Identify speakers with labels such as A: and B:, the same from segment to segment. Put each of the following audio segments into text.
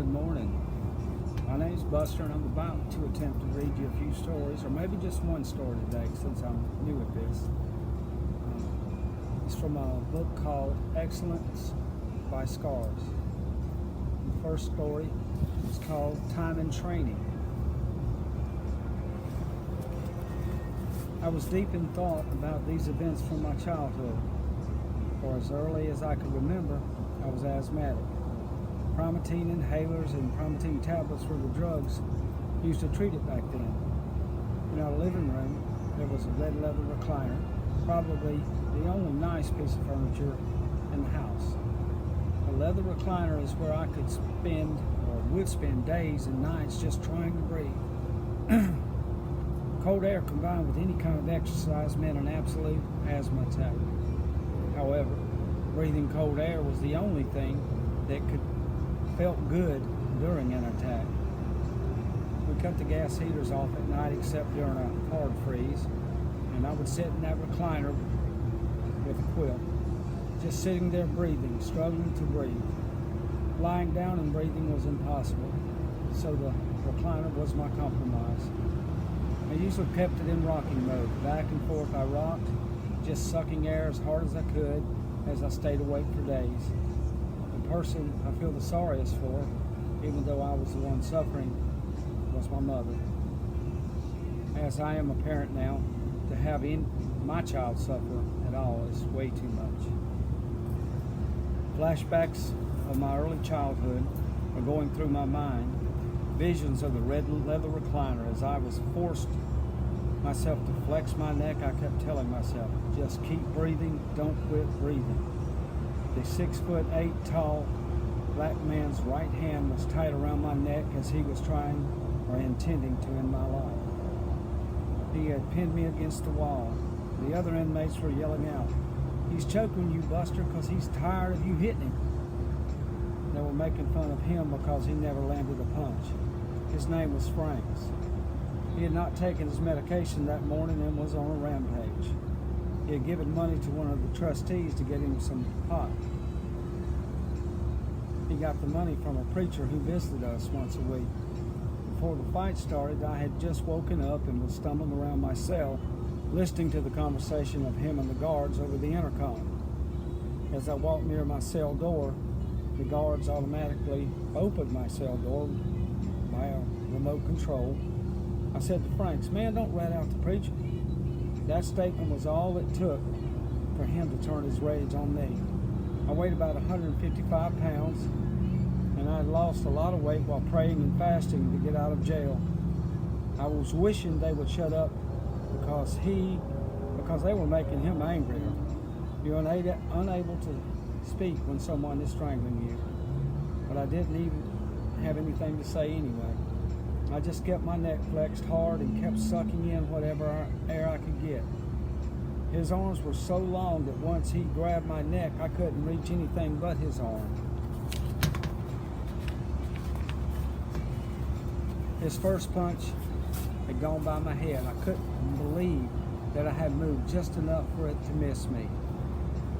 A: Good morning. My name is Buster, and I'm about to attempt to read you a few stories, or maybe just one story today, since I'm new at this. It's from a book called Excellence by Scars. The first story is called Time and Training. I was deep in thought about these events from my childhood. For as early as I could remember, I was asthmatic. Primatene inhalers and Primatene tablets were the drugs used to treat it back then. In our living room, there was a red leather recliner, probably the only nice piece of furniture in the house. A leather recliner is where I could spend, or would spend, days and nights just trying to breathe. Cold air combined with any kind of exercise meant an absolute asthma attack. However, breathing cold air was the only thing that felt good during an attack. We cut the gas heaters off at night except during a hard freeze, and I would sit in that recliner with a quilt, just sitting there breathing, struggling to breathe. Lying down and breathing was impossible, so the recliner was my compromise. I usually kept it in rocking mode. Back and forth I rocked, just sucking air as hard as I could as I stayed awake for days. The person I feel the sorriest for, even though I was the one suffering, was my mother. As I am a parent now, to have my child suffer at all is way too much. Flashbacks of my early childhood are going through my mind. Visions of the red leather recliner. As I was forced myself to flex my neck, I kept telling myself, just keep breathing, don't quit breathing. The 6'8" tall black man's right hand was tight around my neck as he was trying or intending to end my life. He had pinned me against the wall. The other inmates were yelling out, "He's choking you, Buster, because he's tired of you hitting him." They were making fun of him because he never landed a punch. His name was Franks. He had not taken his medication that morning and was on a rampage. He had given money to one of the trustees to get him some pot. He got the money from a preacher who visited us once a week. Before the fight started, I had just woken up and was stumbling around my cell, listening to the conversation of him and the guards over the intercom. As I walked near my cell door, the guards automatically opened my cell door by a remote control. I said to Franks, "Man, don't rat out the preacher." That statement was all it took for him to turn his rage on me. I weighed about 155 pounds, and I had lost a lot of weight while praying and fasting to get out of jail. I was wishing they would shut up because they were making him angrier. You're unable to speak when someone is strangling you. But I didn't even have anything to say anyway. I just kept my neck flexed hard and kept sucking in whatever air I could get. His arms were so long that once he grabbed my neck, I couldn't reach anything but his arm. His first punch had gone by my head. I couldn't believe that I had moved just enough for it to miss me.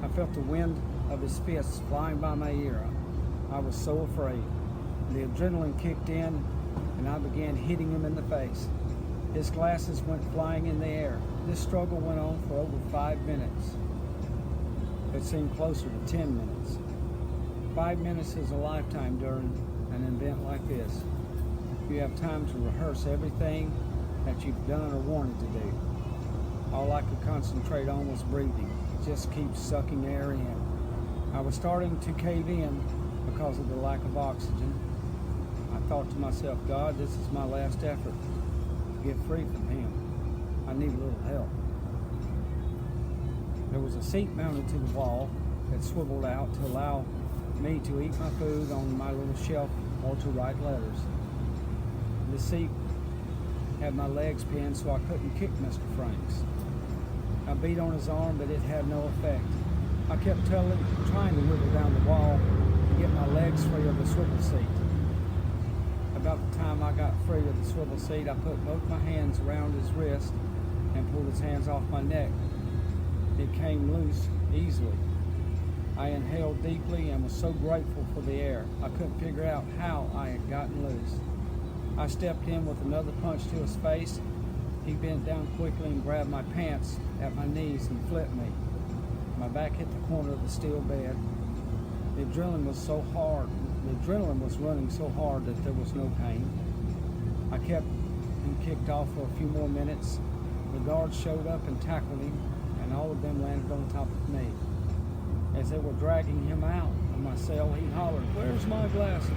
A: I felt the wind of his fists flying by my ear. I was so afraid. The adrenaline kicked in, and I began hitting him in the face. His glasses went flying in the air. This struggle went on for over 5 minutes. It seemed closer to 10 minutes. 5 minutes is a lifetime during an event like this. You have time to rehearse everything that you've done or wanted to do. All I could concentrate on was breathing. Just keep sucking air in. I was starting to cave in because of the lack of oxygen. I thought to myself, God, this is my last effort to get free from him. I need a little help. There was a seat mounted to the wall that swiveled out to allow me to eat my food on my little shelf or to write letters. The seat had my legs pinned so I couldn't kick Mr. Franks. I beat on his arm, but it had no effect. I kept trying to wiggle down the wall to get my legs free of the swivel seat. About the time I got free of the swivel seat, I put both my hands around his wrist and pulled his hands off my neck. It came loose easily. I inhaled deeply and was so grateful for the air. I couldn't figure out how I had gotten loose. I stepped in with another punch to his face. He bent down quickly and grabbed my pants at my knees and flipped me. My back hit the corner of the steel bed. The adrenaline was running so hard that there was no pain. I kept him kicked off for a few more minutes. The guards showed up and tackled him, and all of them landed on top of me. As they were dragging him out of my cell, he hollered, "Where's my glasses?"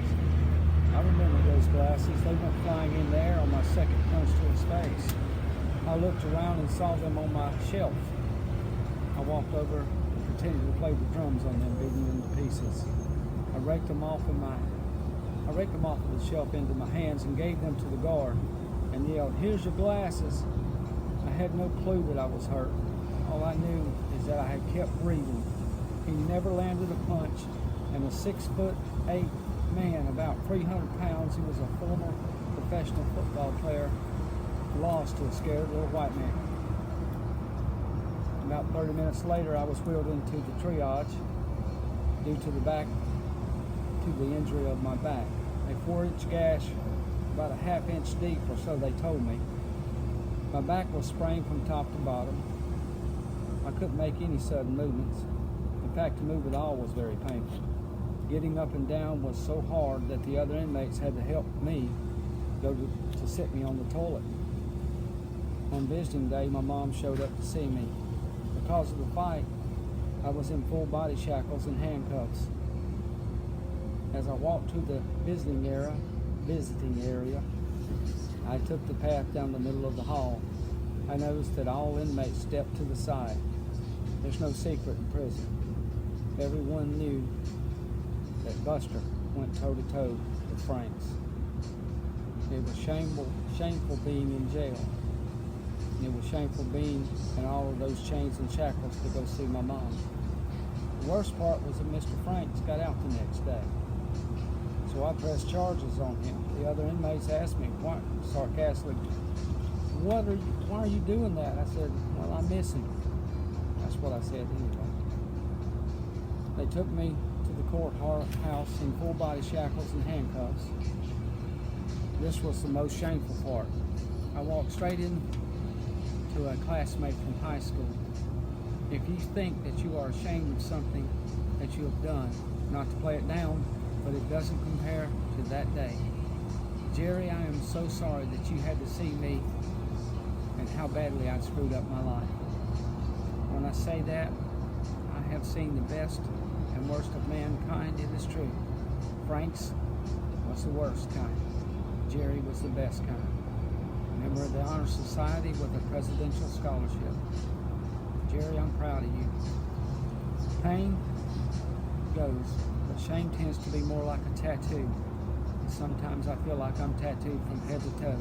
A: I remember those glasses. They went flying in the air on my second punch to his face. I looked around and saw them on my shelf. I walked over and pretended to play the drums on them, beating them to pieces. I raked them off of the shelf into my hands and gave them to the guard and yelled, "Here's your glasses." I had no clue that I was hurt. All I knew is that I had kept breathing. He never landed a punch, and a 6'8" man, about 300 pounds, who was a former professional football player, lost to a scared little white man. About 30 minutes later, I was wheeled into the triage due to the injury of my back. A 4-inch gash, about a half-inch deep or so, they told me. My back was sprained from top to bottom. I couldn't make any sudden movements. In fact, to move at all was very painful. Getting up and down was so hard that the other inmates had to help me to sit me on the toilet. On visiting day, my mom showed up to see me. Because of the fight, I was in full body shackles and handcuffs. As I walked to the visiting area, I took the path down the middle of the hall. I noticed that all inmates stepped to the side. There's no secret in prison. Everyone knew that Buster went toe-to-toe with Franks. It was shameful being in jail. And it was shameful being in all of those chains and shackles to go see my mom. The worst part was that Mr. Franks got out the next day. So I pressed charges on him. The other inmates asked me, sarcastically, why are you doing that? I said, well, I miss him. That's what I said anyway. They took me to the courthouse in full body shackles and handcuffs. This was the most shameful part. I walked straight into a classmate from high school. If you think that you are ashamed of something that you have done, not to play it down, but it doesn't compare to that day. Jerry, I am so sorry that you had to see me and how badly I screwed up my life. When I say that, I have seen the best and worst of mankind. It is true. Franks was the worst kind. Jerry was the best kind. Member of the Honor Society with a Presidential Scholarship. Jerry, I'm proud of you. Pain goes, but shame tends to be more like a tattoo. Sometimes I feel like I'm tattooed from head to toe.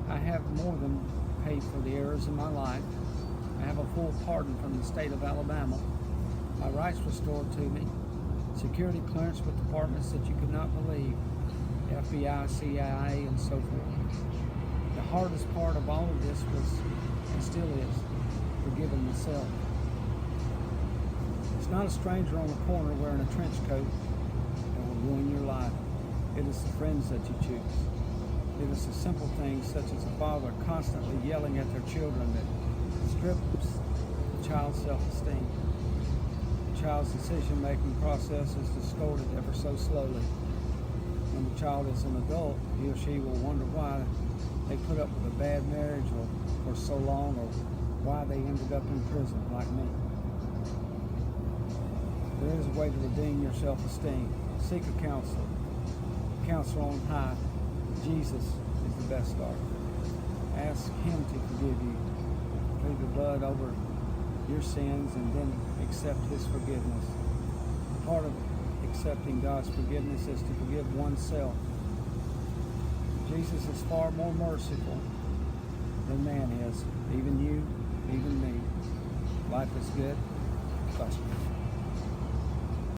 A: I have more than paid for the errors in my life. I have a full pardon from the state of Alabama. My rights restored to me. Security clearance with departments that you could not believe. FBI, CIA, and so forth. The hardest part of all of this was, and still is, forgiving myself. It's not a stranger on the corner wearing a trench coat that will ruin your life. It is the friends that you choose. It is the simple things such as a father constantly yelling at their children that strips the child's self-esteem. The child's decision-making process is distorted ever so slowly. When the child is an adult, he or she will wonder why they put up with a bad marriage or for so long, or why they ended up in prison like me. There is a way to redeem your self-esteem. Seek a counselor. Counselor on high. Jesus is the best start. Ask him to forgive you. Plead the blood over your sins and then accept his forgiveness. Part of accepting God's forgiveness is to forgive oneself. Jesus is far more merciful than man is. Even you, even me. Life is good. Buster.